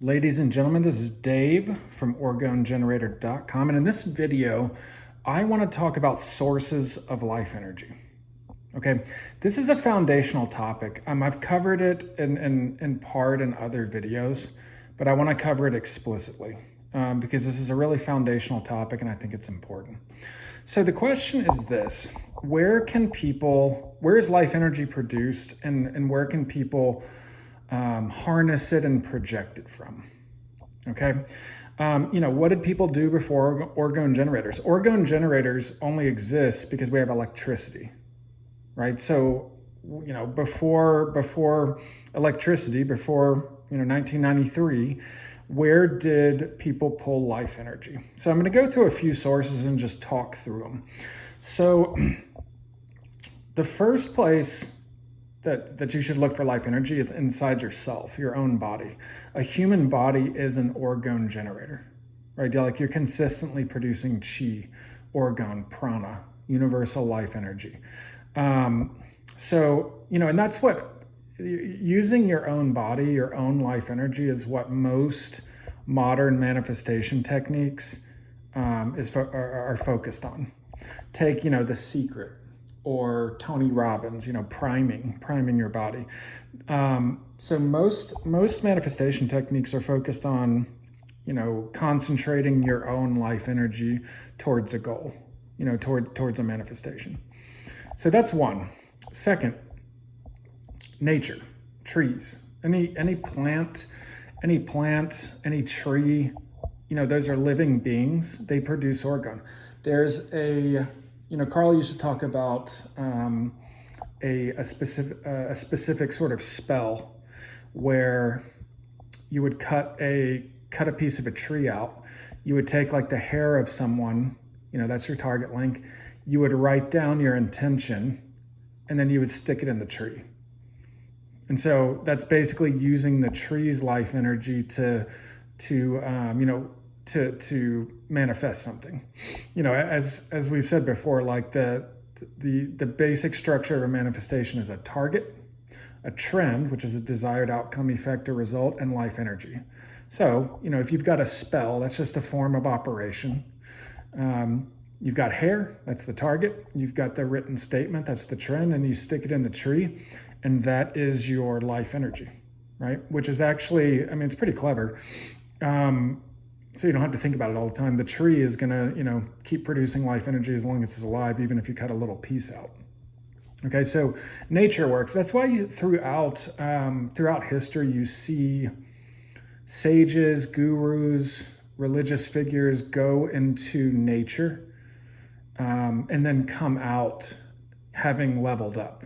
Ladies and gentlemen, this is Dave from OrgoneGenerator.com, and in this video, I want to talk about sources of life energy. Okay, this is a foundational topic. I've covered it in part in other videos, but I want to cover it explicitly because this is a really foundational topic and I think it's important. So the question is this: where is life energy produced, and where can people harness it and project it from? Okay. What did people do before orgone generators? Orgone generators only exist because we have electricity, right? So, before electricity, before 1993, where did people pull life energy? So I'm going to go through a few sources and just talk through them. So the first place that you should look for life energy is inside yourself, your own body. A human body is an orgone generator, right? You're consistently producing chi, orgone, prana, universal life energy. And that's what using your own body, your own life energy is what most modern manifestation techniques are focused on. Take, The Secret or Tony Robbins, priming your body. So most manifestation techniques are focused on, concentrating your own life energy towards a goal, towards a manifestation. So that's one. Second, nature, trees, any plant, any tree, those are living beings. They produce orgone. There's Carl used to talk about a specific sort of spell where you would cut a piece of a tree out. You would take like the hair of someone, that's your target link. You would write down your intention, and then you would stick it in the tree. And so that's basically using the tree's life energy to manifest something. As we've said before, like the basic structure of a manifestation is a target, a trend, which is a desired outcome, effect, or result, and life energy. So, if you've got a spell, that's just a form of operation. You've got hair, that's the target. You've got the written statement, that's the trend, and you stick it in the tree, and that is your life energy, right? Which is actually, it's pretty clever. So you don't have to think about it all the time. The tree is going to, keep producing life energy as long as it's alive, even if you cut a little piece out. Okay, so nature works. That's why throughout history, you see sages, gurus, religious figures go into nature and then come out having leveled up.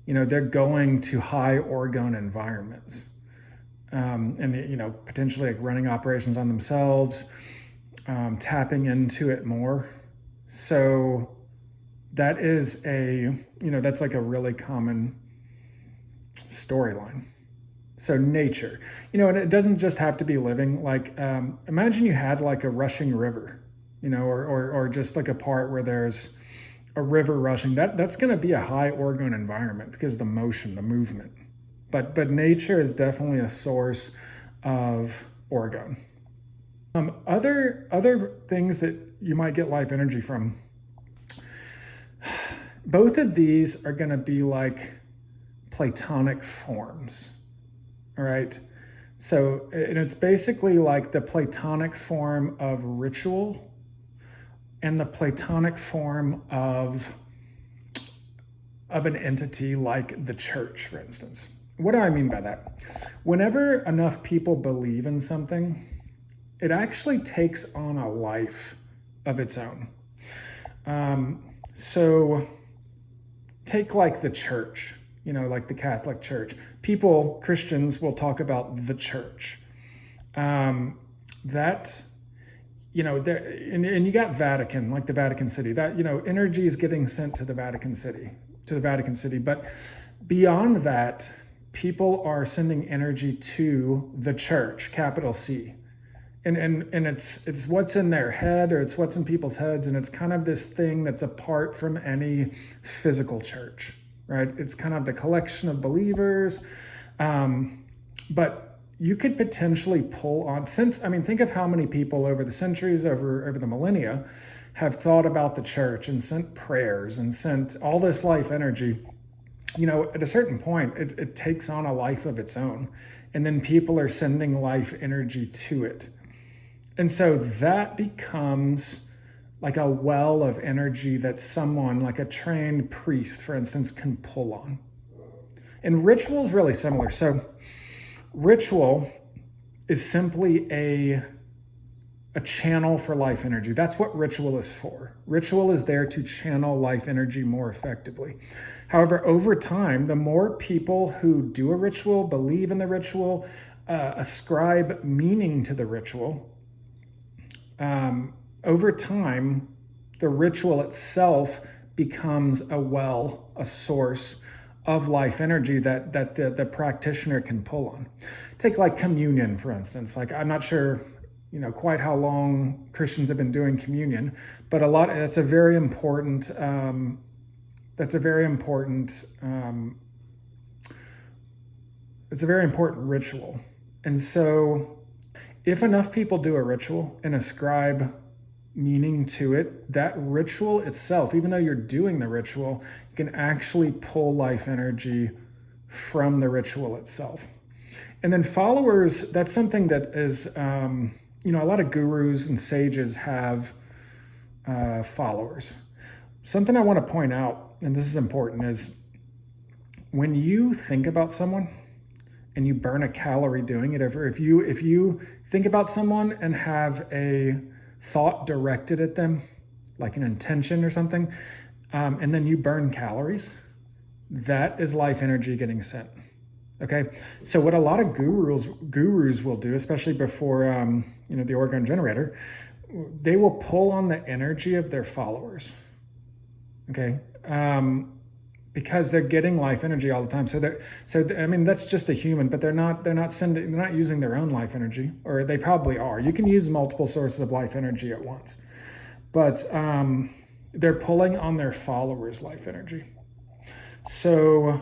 They're going to high orgone environments. And potentially like running operations on themselves, tapping into it more. So that is that's like a really common storyline. So nature, and it doesn't just have to be living. Like imagine you had like a rushing river, or just like a part where there's a river rushing. That's going to be a high orgone environment because the motion, the movement. But nature is definitely a source of orgone. Other things that you might get life energy from. Both of these are going to be like Platonic forms. All right. So, and it's basically like the Platonic form of ritual and the Platonic form of an entity like the church, for instance. What do I mean by that? Whenever enough people believe in something, it actually takes on a life of its own. So take like the church, like the Catholic Church. Christians will talk about the church. And you got Vatican, like the Vatican City, that, energy is getting sent to the Vatican City. But beyond that, people are sending energy to the church, capital C. And it's what's in their head, or it's what's in people's heads. And it's kind of this thing that's apart from any physical church, right? It's kind of the collection of believers. But you could potentially pull on, since, I mean, think of how many people over the centuries, over the millennia, have thought about the church and sent prayers and sent all this life energy. At a certain point, it takes on a life of its own. And then people are sending life energy to it. And so that becomes like a well of energy that someone, like a trained priest, for instance, can pull on. And ritual is really similar. So ritual is simply a channel for life energy. That's what ritual is for. Ritual is there to channel life energy more effectively. However, over time, the more people who do a ritual, believe in the ritual, ascribe meaning to the ritual, over time, the ritual itself becomes a source of life energy that the practitioner can pull on. Take like communion, for instance. Like, I'm not sure, quite how long Christians have been doing communion, but that's a very important ritual. And so if enough people do a ritual and ascribe meaning to it, that ritual itself, even though you're doing the ritual, you can actually pull life energy from the ritual itself. And then followers, that's something that is, a lot of gurus and sages have followers. Something I want to point out, and this is important, is when you think about someone and you burn a calorie doing it, or if you think about someone and have a thought directed at them, like an intention or something, and then you burn calories, that is life energy getting sent. Okay, so what a lot of gurus will do, especially before the Orgone Generator, they will pull on the energy of their followers. Okay, because they're getting life energy all the time. So I mean, that's just a human, but they're not using their own life energy, or they probably are. You can use multiple sources of life energy at once, but they're pulling on their followers' life energy. So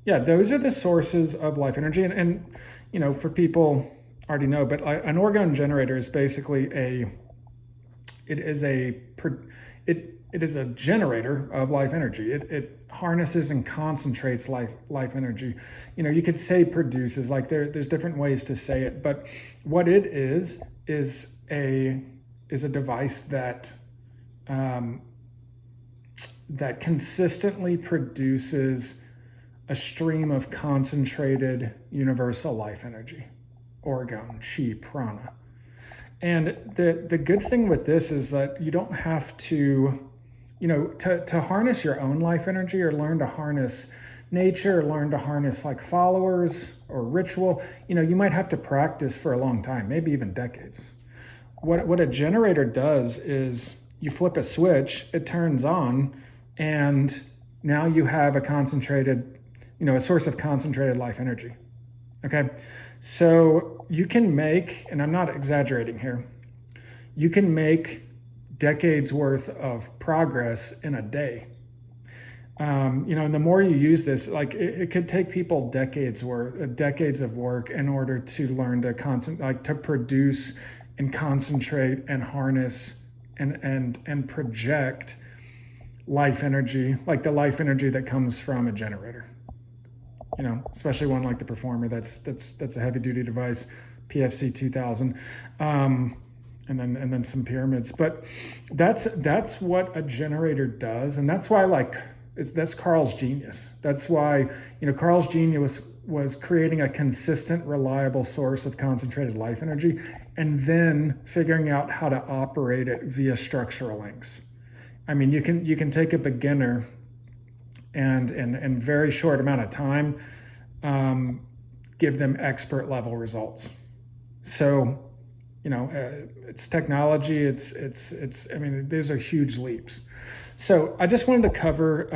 yeah, those are the sources of life energy. And for people already know, but an Orgone Generator is basically it is a generator of life energy. It harnesses and concentrates life energy. You could say produces, like there's different ways to say it, but what it is a device that that consistently produces a stream of concentrated universal life energy, orgone, chi, prana. And the good thing with this is that you don't have to, to harness your own life energy or learn to harness nature, or learn to harness like followers or ritual. You might have to practice for a long time, maybe even decades. What a generator does is you flip a switch, it turns on, and now you have a source of concentrated life energy. Okay, so you can make, and I'm not exaggerating here, you can make decades worth of progress in a day. And the more you use this, like it could take people decades of work in order to learn to to produce and concentrate and harness and project life energy, like the life energy that comes from a generator. Especially one like the Performer, that's a heavy duty device, PFC 2000, and then some pyramids. But that's what a generator does, and that's why that's Carl's genius. That's why Carl's genius was creating a consistent, reliable source of concentrated life energy, and then figuring out how to operate it via structural links. I mean, you can take a beginner and in very short amount of time, give them expert level results. So, it's technology. I mean, these are huge leaps. So I just wanted to cover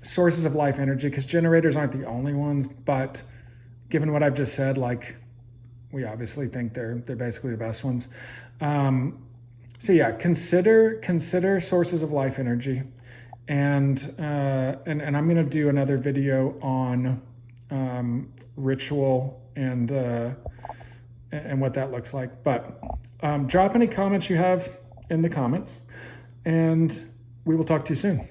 sources of life energy, because generators aren't the only ones, but given what I've just said, we obviously think they're basically the best ones. So yeah, consider sources of life energy. And I'm going to do another video on ritual and what that looks like. But drop any comments you have in the comments, and we will talk to you soon.